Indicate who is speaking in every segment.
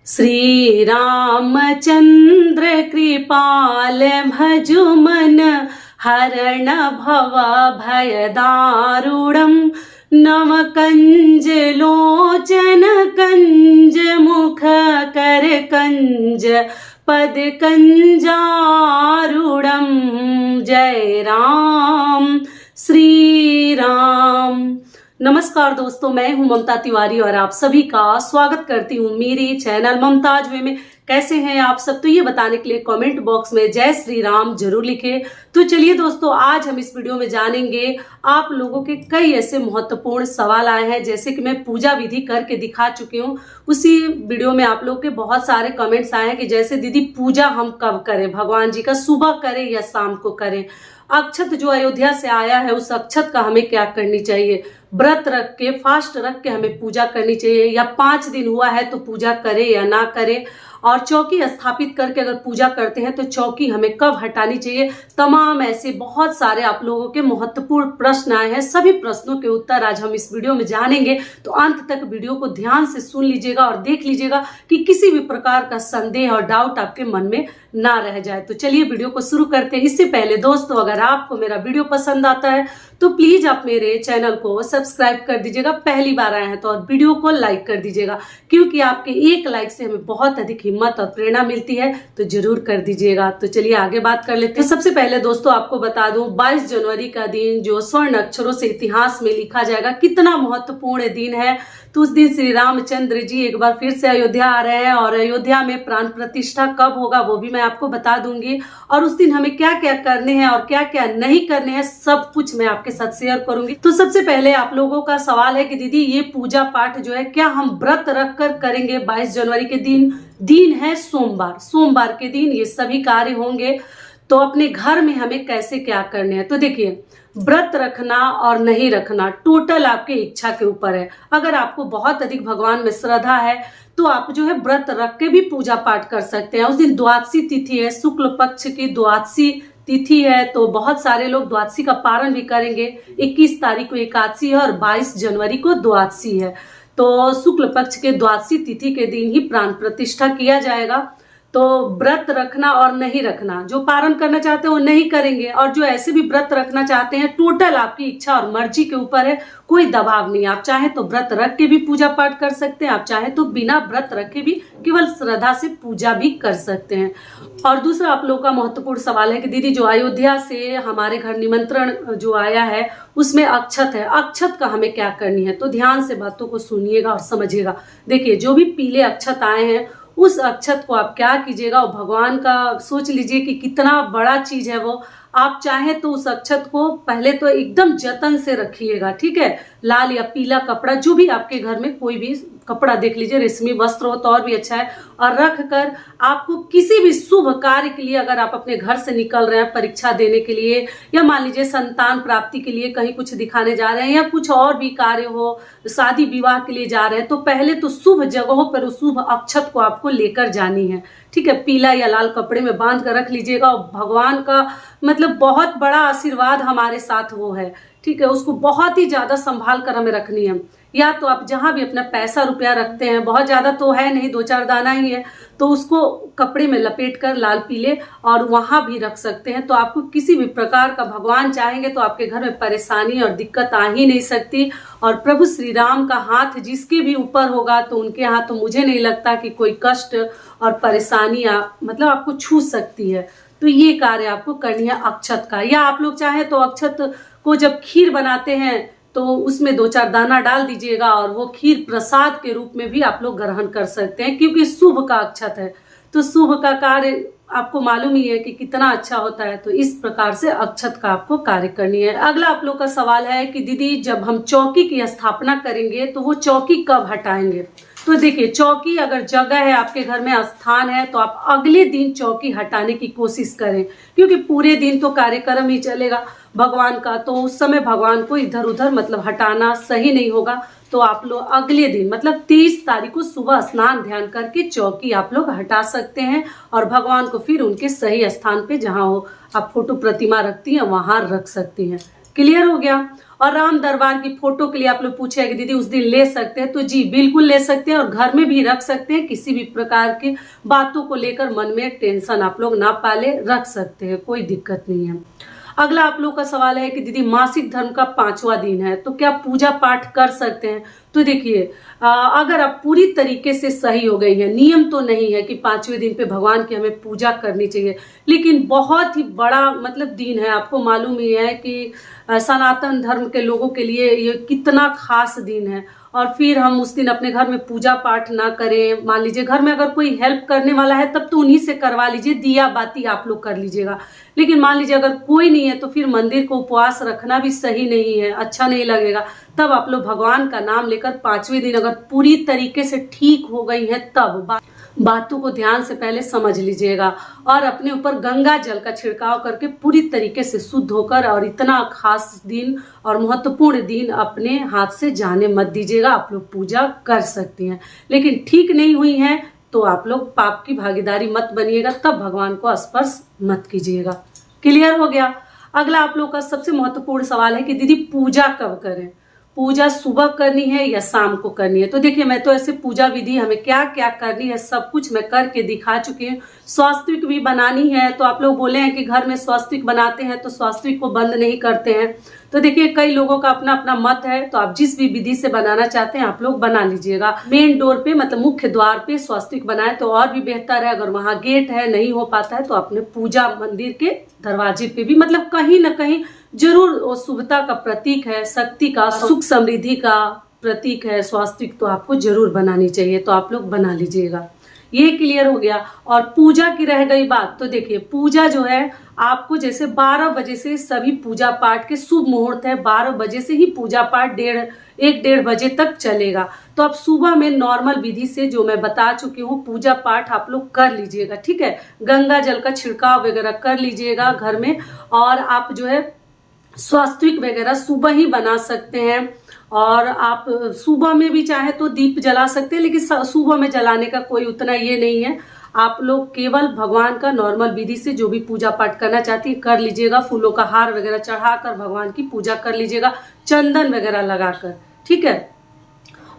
Speaker 1: श्री रामचंद्र कृपाल भजु मन हरण भव भय दारुणम नव कंज लोचन कंज मुख कर कंज पद कंजारूढ़म। जय राम श्री राम। नमस्कार दोस्तों, मैं हूं ममता तिवारी और आप सभी का स्वागत करती हूं मेरे चैनल ममताज वे में। कैसे हैं आप सब? तो ये बताने के लिए कमेंट बॉक्स में जय श्री राम जरूर लिखें। तो चलिए दोस्तों, आज हम इस वीडियो में जानेंगे आप लोगों के कई ऐसे महत्वपूर्ण सवाल आए हैं। जैसे कि मैं पूजा विधि करके दिखा चुकी हूँ, उसी वीडियो में आप लोग के बहुत सारे कमेंट्स आए हैं कि जैसे दीदी पूजा हम कब करें, भगवान जी का सुबह करें या शाम को करें, अक्षत जो अयोध्या से आया है उस अक्षत का हमें क्या करनी चाहिए, व्रत रख के फास्ट रख के हमें पूजा करनी चाहिए या 5 दिन हुआ है तो पूजा करें या ना करें, और चौकी स्थापित करके अगर पूजा करते हैं तो चौकी हमें कब हटानी चाहिए। तमाम ऐसे बहुत सारे आप लोगों के महत्वपूर्ण प्रश्न आए हैं। सभी प्रश्नों के उत्तर आज हम इस वीडियो में जानेंगे, तो अंत तक वीडियो को ध्यान से सुन लीजिएगा और देख लीजिएगा कि किसी भी प्रकार का संदेह और डाउट आपके मन में ना रह जाए। तो चलिए वीडियो को शुरू करते हैं। इससे पहले दोस्तों, अगर आपको मेरा वीडियो पसंद आता है तो प्लीज आप मेरे चैनल को सब्सक्राइब कर दीजिएगा, पहली बार आए हैं तो, और वीडियो को लाइक कर दीजिएगा, क्योंकि आपके एक लाइक से हमें बहुत अधिक हिम्मत और प्रेरणा मिलती है, तो जरूर कर दीजिएगा। तो चलिए आगे बात कर लेते हैं। तो सबसे पहले दोस्तों आपको बता दूं, 22 जनवरी का दिन जो स्वर्ण अक्षरों से इतिहास में लिखा जाएगा, कितना महत्वपूर्ण दिन है। तो उस दिन श्री रामचंद्र जी एक बार फिर से अयोध्या आ रहे हैं, और अयोध्या में प्राण प्रतिष्ठा कब होगा वो भी मैं आपको बता दूंगी, और उस दिन हमें क्या क्या करने हैं और क्या क्या नहीं करने हैं सब कुछ मैं आपके साथ शेयर करूंगी। तो सबसे पहले आप लोगों का सवाल है कि दीदी ये पूजा पाठ जो है क्या हम व्रत रख कर करेंगे? 22 जनवरी के दिन है सोमवार, सोमवार के दिन ये सभी कार्य होंगे, तो अपने घर में हमें कैसे क्या करने हैं? तो देखिए, व्रत रखना और नहीं रखना टोटल आपकी इच्छा के ऊपर है। अगर आपको बहुत अधिक भगवान में श्रद्धा है तो आप जो है व्रत रख के भी पूजा पाठ कर सकते हैं। उस दिन द्वादशी तिथि है, शुक्ल पक्ष की द्वादशी तिथि है, तो बहुत सारे लोग द्वादशी का पारण भी करेंगे। 21 तारीख को एकादशी है और 22 जनवरी को द्वादशी है, तो शुक्ल पक्ष के द्वादशी तिथि के दिन ही प्राण प्रतिष्ठा किया जाएगा। तो व्रत रखना और नहीं रखना, जो पारण करना चाहते हैं वो नहीं करेंगे, और जो ऐसे भी व्रत रखना चाहते हैं टोटल आपकी इच्छा और मर्जी के ऊपर है, कोई दबाव नहीं। आप चाहे तो व्रत रख के भी पूजा पाठ कर सकते हैं, आप चाहे तो बिना व्रत रखे भी केवल श्रद्धा से पूजा भी कर सकते हैं। और दूसरा आप लोगों का महत्वपूर्ण सवाल है कि दीदी जो अयोध्या से हमारे घर निमंत्रण जो आया है उसमें अक्षत है, अक्षत का हमें क्या करनी है? तो ध्यान से बातों को सुनिएगा और समझिएगा। देखिए, जो भी पीले अक्षत आए हैं उस अक्षत को आप क्या कीजिएगा, और भगवान का सोच लीजिए कि कितना बड़ा चीज है वो। आप चाहे तो उस अक्षत को पहले तो एकदम जतन से रखिएगा, ठीक है। लाल या पीला कपड़ा, जो भी आपके घर में कोई भी कपड़ा देख लीजिए, रेशमी वस्त्र हो तो और भी अच्छा है, और रख कर आपको किसी भी शुभ कार्य के लिए, अगर आप अपने घर से निकल रहे हैं परीक्षा देने के लिए, या मान लीजिए संतान प्राप्ति के लिए कहीं कुछ दिखाने जा रहे हैं, या कुछ और भी कार्य हो, शादी विवाह के लिए जा रहे हैं, तो पहले तो शुभ जगहों पर उस शुभ अक्षत को आपको लेकर जानी है, ठीक है। पीला या लाल कपड़े में बांध कर रख लीजिएगा, और भगवान का मतलब बहुत बड़ा आशीर्वाद हमारे साथ वो है, ठीक है। उसको बहुत ही ज्यादा संभाल कर हमें रखनी है। या तो आप जहां भी अपना पैसा रुपया रखते हैं, बहुत ज्यादा तो है नहीं, 2-4 दाना ही है, तो उसको कपड़े में लपेट कर लाल पीले और वहां भी रख सकते हैं। तो आपको किसी भी प्रकार का, भगवान चाहेंगे तो आपके घर में परेशानी और दिक्कत आ ही नहीं सकती। और प्रभु श्री राम का हाथ जिसके भी ऊपर होगा तो उनके यहाँ तो मुझे नहीं लगता कि कोई कष्ट और परेशानी मतलब आपको छू सकती है। तो ये कार्य आपको करनी है अक्षत का। या आप लोग चाहे तो अक्षत को जब खीर बनाते हैं तो उसमें 2-4 दाना डाल दीजिएगा, और वो खीर प्रसाद के रूप में भी आप लोग ग्रहण कर सकते हैं, क्योंकि शुभ का अक्षत है। तो शुभ का कार्य आपको मालूम ही है कि कितना अच्छा होता है। तो इस प्रकार से अक्षत का आपको कार्य करनी है। अगला आप लोग का सवाल है कि दीदी जब हम चौकी की स्थापना करेंगे तो वो चौकी कब हटाएंगे? तो देखिए, चौकी अगर जगह है आपके घर में, स्थान है, तो आप अगले दिन चौकी हटाने की कोशिश करें, क्योंकि पूरे दिन तो कार्यक्रम ही चलेगा भगवान का, तो उस समय भगवान को इधर उधर मतलब हटाना सही नहीं होगा। तो आप लोग अगले दिन मतलब 23 तारीख को सुबह स्नान ध्यान करके चौकी आप लोग हटा सकते हैं, और भगवान को फिर उनके सही स्थान पे, जहाँ हो आप फोटो प्रतिमा रखती हैं, वहां रख सकती हैं, क्लियर हो गया। और राम दरबार की फोटो के लिए आप लोग पूछे कि दीदी उस दिन ले सकते हैं, तो जी बिल्कुल ले सकते हैं और घर में भी रख सकते हैं। किसी भी प्रकार की बातों को लेकर मन में टेंशन आप लोग ना पाले, रख सकते हैं, कोई दिक्कत नहीं है। अगला आप लोग का सवाल है कि दीदी मासिक धर्म का 5वां दिन है तो क्या पूजा पाठ कर सकते हैं? तो देखिए, अगर आप पूरी तरीके से सही हो गई है, नियम तो नहीं है कि 5वें दिन पे भगवान की हमें पूजा करनी चाहिए, लेकिन बहुत ही बड़ा मतलब दिन है। आपको मालूम ही है कि सनातन धर्म के लोगों के लिए ये कितना खास दिन है। और फिर हम उस दिन अपने घर में पूजा पाठ ना करें, मान लीजिए घर में अगर कोई हेल्प करने वाला है तब तो उन्हीं से करवा लीजिए, दिया बाती आप लोग कर लीजिएगा। लेकिन मान लीजिए अगर कोई नहीं है तो फिर मंदिर को उपवास रखना भी सही नहीं है, अच्छा नहीं लगेगा। तब आप लोग भगवान का नाम लेकर 5वें दिन अगर पूरी तरीके से ठीक हो गई है तब बातों को ध्यान से पहले समझ लीजिएगा और अपने ऊपर गंगा जल का छिड़काव करके पूरी तरीके से शुद्ध होकर, और इतना खास दिन और महत्वपूर्ण दिन अपने हाथ से जाने मत दीजिएगा। आप लोग पूजा कर सकती हैं, लेकिन ठीक नहीं हुई है तो आप लोग पाप की भागीदारी मत बनिएगा, तब भगवान को स्पर्श मत कीजिएगा। क्लियर हो गया। अगला आप लोग का सबसे महत्वपूर्ण सवाल है कि दीदी पूजा कब करें? पूजा सुबह करनी है या शाम को करनी है? तो देखिए, मैं तो ऐसे पूजा विधि हमें क्या क्या करनी है सब कुछ मैं करके दिखा चुकी हूँ। स्वास्तिक भी बनानी है, तो आप लोग बोले हैं कि घर में स्वास्तिक बनाते हैं तो स्वास्तिक को बंद नहीं करते हैं। तो देखिए, कई लोगों का अपना अपना मत है, तो आप जिस भी विधि से बनाना चाहते हैं आप लोग बना लीजिएगा। मेन डोर पे मतलब मुख्य द्वार पे स्वास्तिक बनाए तो और भी बेहतर है। अगर वहां गेट है, नहीं हो पाता है, तो अपने पूजा मंदिर के दरवाजे पे भी, मतलब कहीं ना कहीं जरूर वो शुभता का प्रतीक है, शक्ति का, सुख समृद्धि का प्रतीक है स्वास्तिक, तो आपको जरूर बनानी चाहिए, तो आप लोग बना लीजिएगा। ये क्लियर हो गया। और पूजा की रह गई बात, तो देखिए पूजा जो है आपको जैसे 12 बजे से सभी पूजा पाठ के शुभ मुहूर्त है, 12 बजे से ही पूजा पाठ 1-1:30 बजे तक चलेगा। तो आप सुबह में नॉर्मल विधि से जो मैं बता चुकी हूँ पूजा पाठ आप लोग कर लीजिएगा, ठीक है। गंगा जल का छिड़काव वगैरह कर लीजिएगा घर में, और आप जो है स्वास्तिक वगैरह सुबह ही बना सकते हैं। और आप सुबह में भी चाहे तो दीप जला सकते हैं, लेकिन सुबह में जलाने का कोई उतना ये नहीं है। आप लोग केवल भगवान का नॉर्मल विधि से जो भी पूजा पाठ करना चाहती है कर लीजिएगा। फूलों का हार वगैरह चढ़ाकर भगवान की पूजा कर लीजिएगा, चंदन वगैरह लगाकर, ठीक है।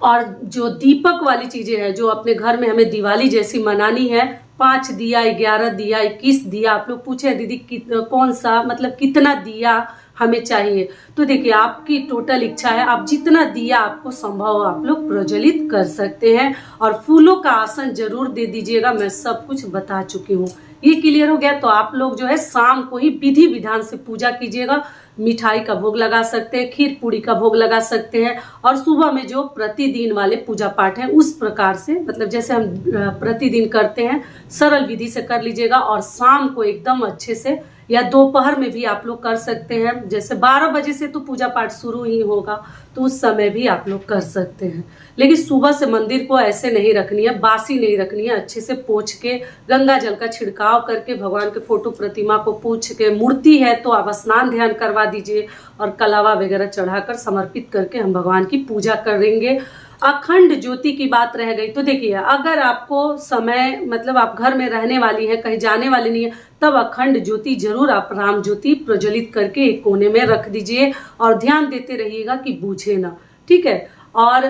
Speaker 1: और जो दीपक वाली चीजें हैं जो अपने घर में हमें दिवाली जैसी मनानी है, 5 दिया, 11 दिया, 21 दिया, आप लोग पूछे दीदी कौन सा मतलब कितना दिया हमें चाहिए, तो देखिए आपकी टोटल इच्छा है, आप जितना दिया आपको संभव हो आप लोग प्रज्वलित कर सकते हैं। और फूलों का आसन जरूर दे दीजिएगा, मैं सब कुछ बता चुकी हूँ। ये क्लियर हो गया। तो आप लोग जो है शाम को ही विधि विधान से पूजा कीजिएगा। मिठाई का भोग लगा सकते हैं, खीर पूड़ी का भोग लगा सकते हैं, और सुबह में जो प्रतिदिन वाले पूजा पाठ है उस प्रकार से मतलब जैसे हम प्रतिदिन करते हैं सरल विधि से कर लीजिएगा। और शाम को एकदम अच्छे से, या दोपहर में भी आप लोग कर सकते हैं, जैसे 12 बजे से तो पूजा पाठ शुरू ही होगा, तो उस समय भी आप लोग कर सकते हैं। लेकिन सुबह से मंदिर को ऐसे नहीं रखनी है, बासी नहीं रखनी है, अच्छे से पोंछ के गंगा जल का छिड़काव करके भगवान के फोटो प्रतिमा को पोंछ के, मूर्ति है तो आप स्नान ध्यान करवा दीजिए और कलावा वगैरह चढ़ाकर समर्पित करके हम भगवान की पूजा करेंगे। अखंड ज्योति की बात रह गई, तो देखिए अगर आपको समय मतलब आप घर में रहने वाली है, कहीं जाने वाली नहीं है, तब अखंड ज्योति जरूर आप राम ज्योति प्रज्वलित करके एक कोने में रख दीजिए और ध्यान देते रहिएगा कि बूझे ना, ठीक है। और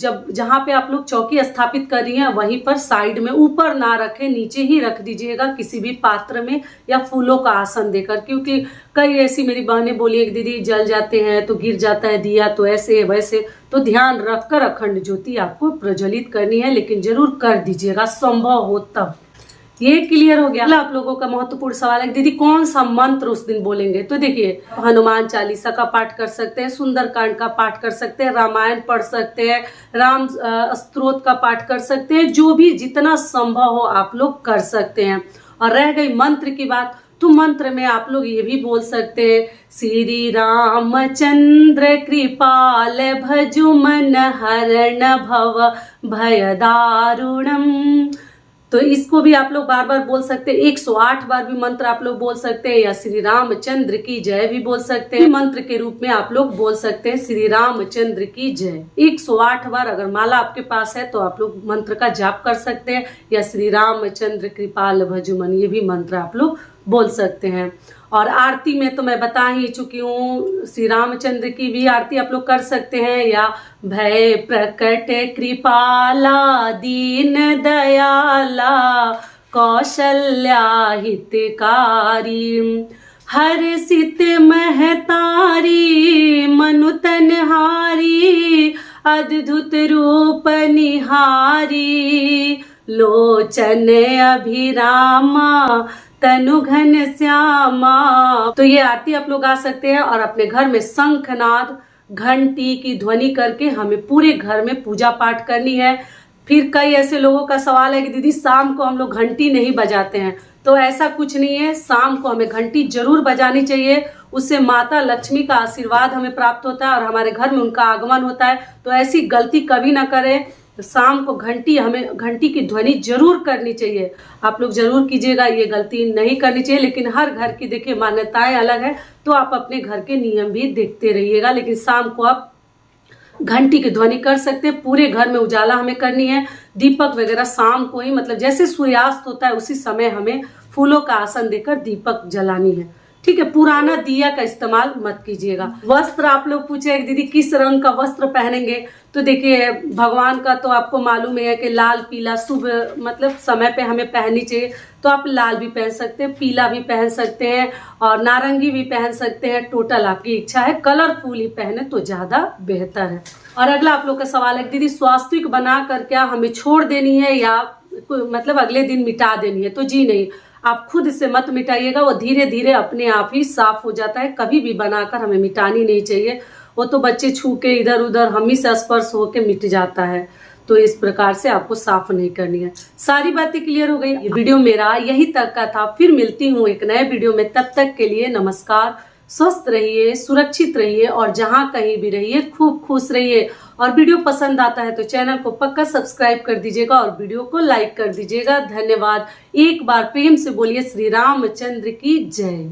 Speaker 1: जब जहाँ पे आप लोग चौकी स्थापित कर रही हैं वहीं पर साइड में, ऊपर ना रखें, नीचे ही रख दीजिएगा किसी भी पात्र में, या फूलों का आसन देकर, क्योंकि कई ऐसी मेरी बहनें बोली है कि दीदी जल जाते हैं तो गिर जाता है दिया, तो ऐसे वैसे, तो ध्यान रखकर अखंड ज्योति आपको प्रज्वलित करनी है, लेकिन जरूर कर दीजिएगा संभव हो तब। ये क्लियर हो गया। आप लोगों का महत्वपूर्ण सवाल है दीदी कौन सा मंत्र उस दिन बोलेंगे, तो देखिए हनुमान चालीसा का पाठ कर सकते हैं, सुंदरकांड का पाठ कर सकते हैं, रामायण पढ़ सकते हैं, राम स्तोत्र का पाठ कर सकते हैं, जो भी जितना संभव हो आप लोग कर सकते हैं। और रह गई मंत्र की बात, तो मंत्र में आप लोग ये भी बोल सकते हैं, श्री रामचंद्र कृपाल भजु मन हरण भव भय दारुणम, तो इसको भी आप लोग बार बार बोल सकते हैं। 108 बार भी मंत्र आप लोग बोल सकते हैं, या श्री रामचंद्र की जय भी बोल सकते हैं। मंत्र के रूप में आप लोग बोल सकते हैं श्री रामचंद्र की जय 108 बार। अगर माला आपके पास है तो आप लोग मंत्र का जाप कर सकते हैं, या श्री रामचंद्र कृपाल भजुमन, ये भी मंत्र आप लोग बोल सकते हैं। और आरती में तो मैं बता ही चुकी हूँ, श्री रामचंद्र की भी आरती आप लोग कर सकते हैं, या भय प्रकट कृपाला दीन दयाला कौशल्या हितकारी हर्षित महतारी मनु तनहारी अद्भुत रूप निहारी लोचन अभिरामा तनु घन श्यामा। तो ये आरती आप लोग गा सकते हैं और अपने घर में शंखनाद घंटी की ध्वनि करके हमें पूरे घर में पूजा पाठ करनी है। फिर कई ऐसे लोगों का सवाल है कि दीदी शाम को हम लोग घंटी नहीं बजाते हैं, तो ऐसा कुछ नहीं है, शाम को हमें घंटी जरूर बजानी चाहिए। उससे माता लक्ष्मी का आशीर्वाद हमें प्राप्त होता है और हमारे घर में उनका आगमन होता है। तो ऐसी गलती कभी ना करें, शाम को हमें घंटी की ध्वनि जरूर करनी चाहिए। आप लोग जरूर कीजिएगा, ये गलती नहीं करनी चाहिए। लेकिन हर घर की देखिए मान्यताएं अलग है, तो आप अपने घर के नियम भी देखते रहिएगा। लेकिन शाम को आप घंटी की ध्वनि कर सकते हैं। पूरे घर में उजाला हमें करनी है। दीपक वगैरह शाम को ही, मतलब जैसे सूर्यास्त होता है उसी समय हमें फूलों का आसन देकर दीपक जलानी है। ठीक है, पुराना दिया का इस्तेमाल मत कीजिएगा। वस्त्र आप लोग पूछे दीदी किस रंग का वस्त्र पहनेंगे, तो देखिए भगवान का तो आपको मालूम है कि लाल पीला शुभ मतलब समय पे हमें पहननी चाहिए। तो आप लाल भी पहन सकते हैं, पीला भी पहन सकते हैं और नारंगी भी पहन सकते हैं। टोटल आपकी इच्छा है, कलरफुल ही पहने तो ज्यादा बेहतर है। और अगला आप लोग का सवाल है दीदी स्वास्तिक बनाकर क्या हमें छोड़ देनी है या मतलब अगले दिन मिटा देनी है। तो जी नहीं, आप खुद से मत मिटाइएगा, वो धीरे धीरे अपने आप ही साफ हो जाता है। कभी भी बनाकर हमें मिटानी नहीं चाहिए, वो तो बच्चे छू के इधर उधर हम ही से स्पर्श होके मिट जाता है। तो इस प्रकार से आपको साफ नहीं करनी है। सारी बातें क्लियर हो गई। ये वीडियो मेरा यही तक का था। फिर मिलती हूँ एक नए वीडियो में, तब तक के लिए नमस्कार। स्वस्थ रहिए, सुरक्षित रहिए और जहाँ कहीं भी रहिए खूब खुश रहिए। और वीडियो पसंद आता है तो चैनल को पक्का सब्सक्राइब कर दीजिएगा और वीडियो को लाइक कर दीजिएगा। धन्यवाद। एक बार प्रेम से बोलिए श्री रामचंद्र की जय।